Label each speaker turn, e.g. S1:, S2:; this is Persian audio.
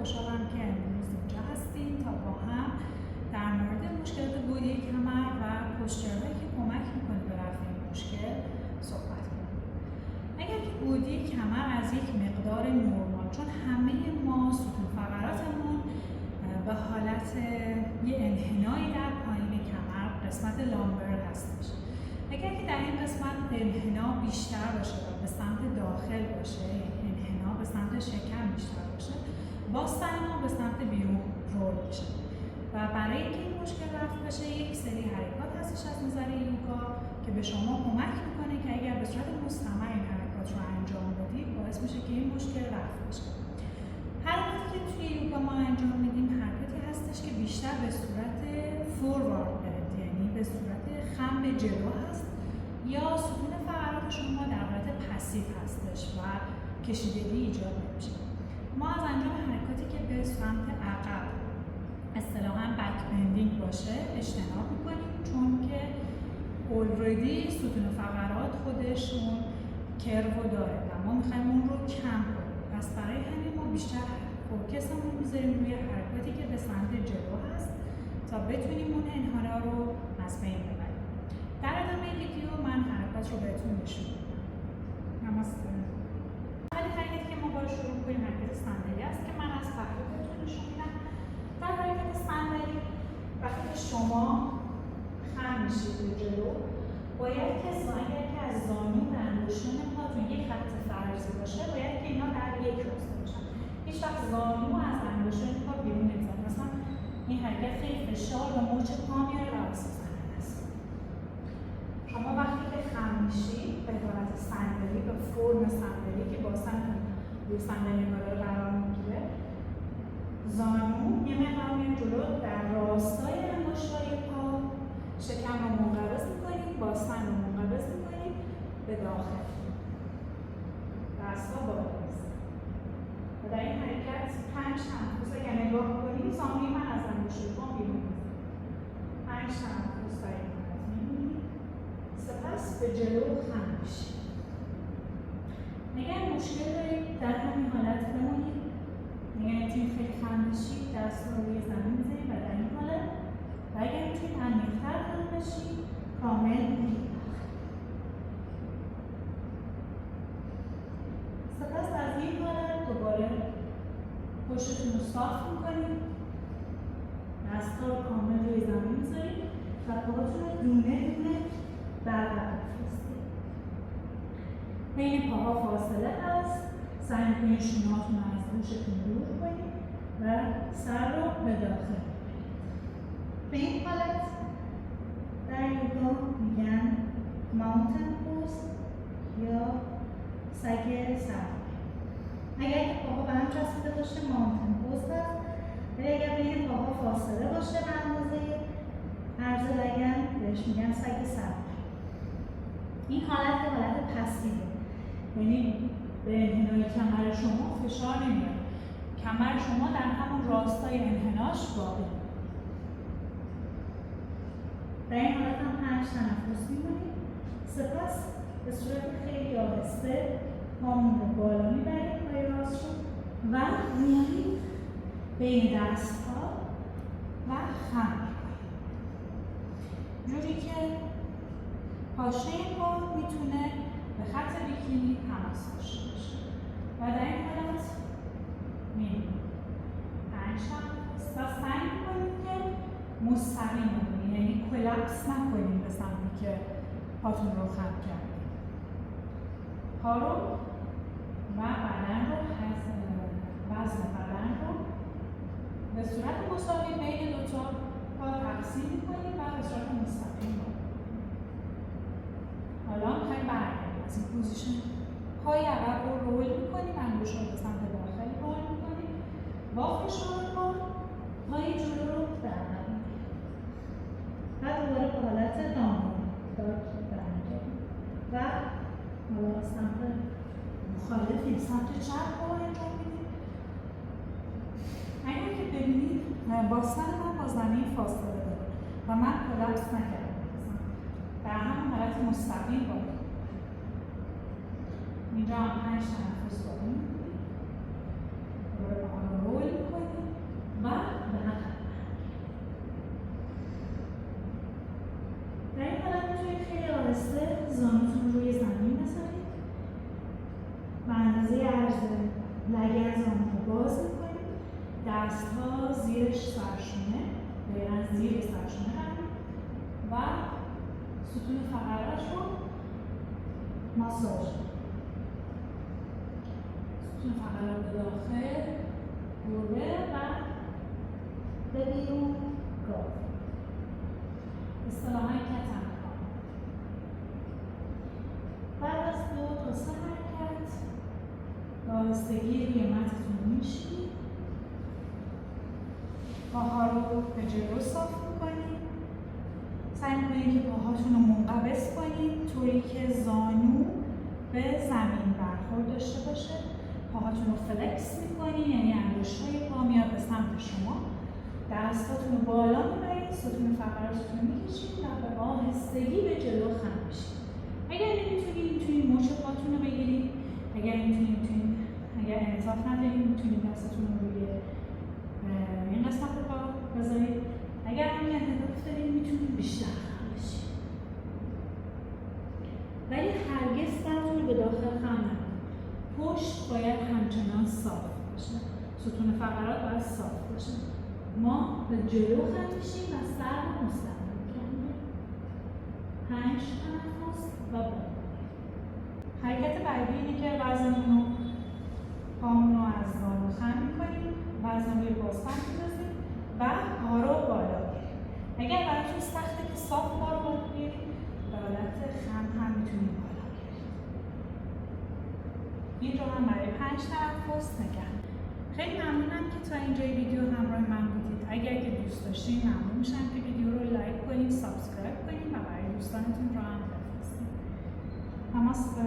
S1: خوشحالم که امروز اینجا هستیم تا با هم در مورد مشکلات بودی کمر و پوسچرهایی که کمک میکنه به رفع این مشکل صحبت کنیم. اگر که بودی کمر از یک مقدار نرمال، چون همه ما ستون فقراتمون به حالت یه انحنایی در پایین کمر قسمت لامبر هستش. اگر که در این قسمت انحنا بیشتر باشه و به سمت داخل باشه، انحنا به سمت شکم بیشتر باشه، باستن ما به سمت بیرون رول بشه و برای اینکه این مشکل رفع بشه یک سری حرکات هستش از نظر یوگا که به شما کمک میکنه که اگر به صورت مستمر این حرکات رو انجام بدید باعث میشه که این مشکل رفع بشه. حرکاتی که توی یوگا ما انجام میدیم حرکاتی هستش که بیشتر به صورت فوروارد بلد، یعنی به صورت خم به جلو هست یا ستون فقرات شما در حالت پسیو هستش و کشیدگی ایجاد نمیشه. ما از انجام حرکاتی که به سمت عقب اصطلاحاً بک بندینگ باشه اجتناب میکنیم، چون که اولردی ستون فقرات خودشون کرو داره و ما میخوایم اون رو کم کنیم. پس برای همین ما بیشتر فوکسمون میذاریم روی حرکاتی که به سمت جلو هست تا بتونیم اون انحنا رو از بین ببریم. در ادامه ویدیو من حرکات رو بهتون نشون میدم. نماسته. اولین حرکتی که ما باید شروع کنیم حرکت صندلی است که من از پهلو بهتون نشون میدم. در حرکت صندلی وقتی که شما خم میشید به جلو، باید که اگر که از زانو و انگشتان پاتون یک خط فرضی باشه، باید که اینا در یک راستا باشن. هیچ وقت زانو از انگشتان پا بیرون نمیزنه. مثلا این حرکت خیلی فشار به مچ پا میاره و واسه زنده است. شما وقتی که خم میشید به حالت صندلی، به فرم صندلی که باستن روی صندلی قرار میگیره، زانو یه مقدار میاد جلو، در راستای انگشتای پا شکم رو منقبض میکنیم، باستن رو منقبض میکنیم به داخل، دست‌ها بالا می‌زنیم و در این حرکت 5 تنفس اگر نگاه کنیم زانوی من از انگشتای پا بیرون می‌زنه. 5 تنفس در این حالت می‌مونیم، سپس به جلو خم میشیم. اگر مشکل دارید در همین حالت بمونید، اگر میتونید خیلی خم بشید دست رو روی زمین می‌ذارید و در این حالت، و اگر میتونید عمیق‌تر خم بشید کامل می‌رید. سپس از این حالت دوباره پشتتون رو صاف می‌کنید، دست‌ها رو کامل روی زمین می‌ذارید و پاهاتون رو دونه دونه برقرار بفرستید. بین پاها فاصله هست، سعی می‌کنید شونه‌هاتون رو از گوشتون دور کنید و سر رو به داخل ببرید. به این حالت در یوگا میگن ماونتن پوز یا سگ سرپای. اگر که پاها به هم چسبیده باشه ماونتن پوز هست، ولی اگر بین پاها فاصله باشه به اندازه عرض لگن بهش میگن سگ سرپای. این حالت به حالت پسیوه، یعنی به انحنای کمر شما فشار نمیاد، کمر شما در همون راستای انحناش باقی. در این حالت هم 5 تنفس می‌کنید. سپس به صورت خیلی آهسته پامون رو بالا میبرید پای راست رو و میارید بین دست‌ها و خم می‌کنید، جوری که پاشه پا میتونه به خط بیکینی تماس داشته باشه و در این حالت می‌مونید 5 تنفس و سعی می‌کنید که مستقیم بمونید، یعنی کلاپس نکنید به سمتی که پاتون رو خم کردید. پا رو و بدن رو وزن بدن رو به صورت مساوی بین دوتا پا تقسیم می‌کنید و به صورت مستقیم حالا می‌خوایم برگردیم از این پوزیشن. پای عقب رو رول می‌کنیم، انگشت رو به سمت داخل رول می‌کنیم، با فشار پا پای جلو رو در می‌گیریم و دوباره به حالت دامن دارک برمی‌گردیم و حالا سمت مخالفیم، سمت چپ رو انجام میدیم. اگر که ببینید باستن من با زمین فاصله داره و من کلاپس نکردم، در همون حالت مستقیم باید اینجا هم 5 تنفس باید می‌کنیم، دوباره با آن رو رول می‌کنیم لگن زانو رو باز میکنیم، دست ها زیر سرشونه، دقیقا زیر سرشونه هم و ستون فقرات رو ماساژ. ستون فقرات به داخل گربه و به بیرون گاو. اصطلاحاً کتم کار. بعد از 2 تا 3 حرکت آهستگی روی متتون میشینید. پاها رو به جلو صاف میکنید. سعی کنید که پاهاتون رو منقبض کنید طوری که زانو به زمین برخورد داشته باشه. پاهاتون رو فلکس میکنید، یعنی انگشت‌های پا میاد به سمت شما. دستاتون رو بالا میبرید، ستون فقراتتون رو میکشید و به آهستگی به جلو خم میشید. اگر نمیتونید میتونید مچ پاتون رو بگیرید. اگر نمیتونید اگر انعطاف ندارید میتونید دستتون رو روی این قسمت پا بذارید. اگر هم انعطاف دارید میتونید بیشتر خم بشید. ولی هرگز سرتون رو به داخل خم نکنید. پشت باید همچنان صاف باشه. ستون فقرات باید صاف باشه. ما به جلو خم میشیم و سر رو مستقیم میکنیم. 5 تنفس و بالا. حرکت بعدی اینه که وزنمون رو پامون رو از زانو خم میکنیم، وزن روی بازپن میذاریم و پا رو بالا میاریم. اگر براتون سخته که صاف پا رو بالا بیاریم، به حالت خم هم میتونیم بالا بیاریم. این رو هم برای 5 تنفس نگه. خیلی ممنونم که تا اینجای ویدیو همراه من بودید. اگر که دوست داشتین ممنون میشم که ویدیو رو لایک کنید، سابسکرایب کنید و برای دوستانتون رو هم بفرستید. نماسته.